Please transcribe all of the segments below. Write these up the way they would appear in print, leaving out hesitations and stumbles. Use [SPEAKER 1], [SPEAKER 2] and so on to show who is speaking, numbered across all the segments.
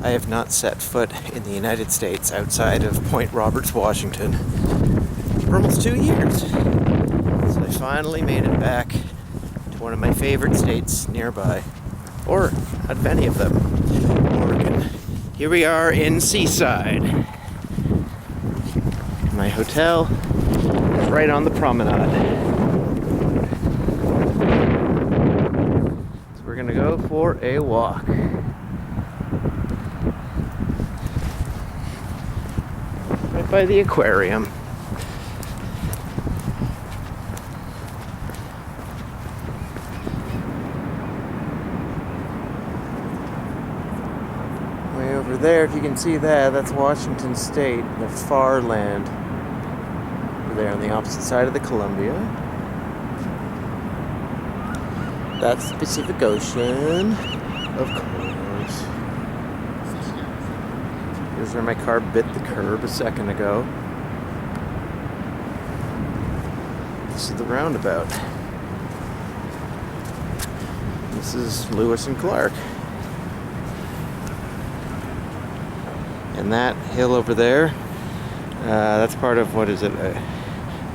[SPEAKER 1] I have not set foot in the United States outside of Point Roberts, Washington for almost 2 years. So I finally made it back to one of my favorite states nearby, or out of any of them, Oregon. Here we are in Seaside. My hotel is right on the Promenade. So we're gonna go for a walk. Right by the aquarium. Way over there, if you can see that, that's Washington State, the far land. Over there on the opposite side of the Columbia. That's the Pacific Ocean, of course. Here's where my car bit the curb a second ago. This is the roundabout. This is Lewis and Clark. And that hill over there, that's part of, what is it,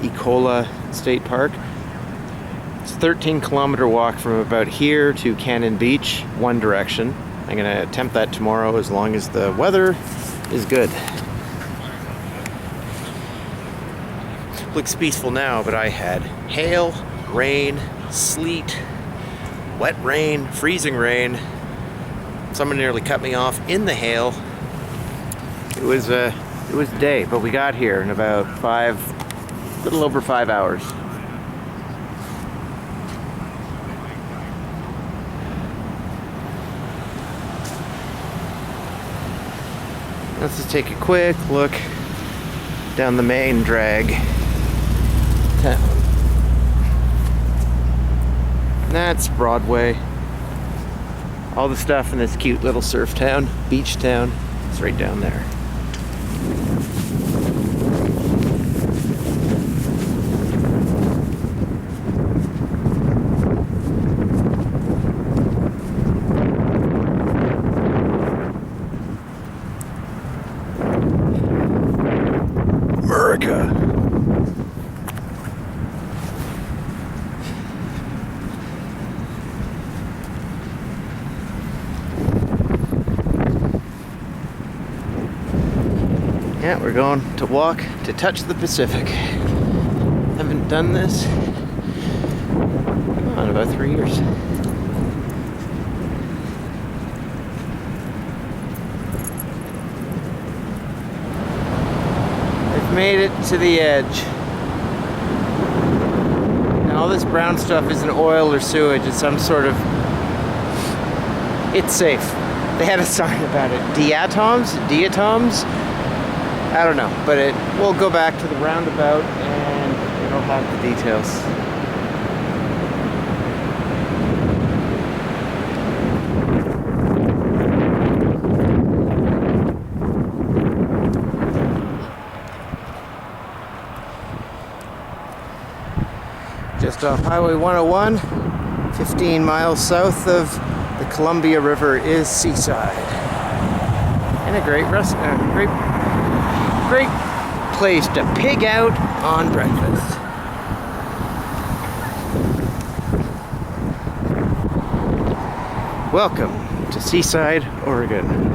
[SPEAKER 1] Ecola State Park. It's a 13-kilometer walk from about here to Cannon Beach, one direction. I'm going to attempt that tomorrow as long as the weather is good. Looks peaceful now, but I had hail, rain, sleet, wet rain, freezing rain. Someone nearly cut me off in the hail. It was a day, but we got here in about a little over 5 hours. Let's just take a quick look down the main drag town. That's Broadway. All the stuff in this cute little surf town, beach town, it's right down there. America. Yeah, we're going to walk to touch the Pacific. Haven't done this in about 3 years. Made it to the edge. And all this brown stuff isn't oil or sewage, it's some sort of... It's safe. They had a sign about it. Diatoms? I don't know, but we'll go back to the roundabout and it'll have the details. Just off Highway 101, 15 miles south of the Columbia River is Seaside. And a great great place to pig out on breakfast. Welcome to Seaside, Oregon.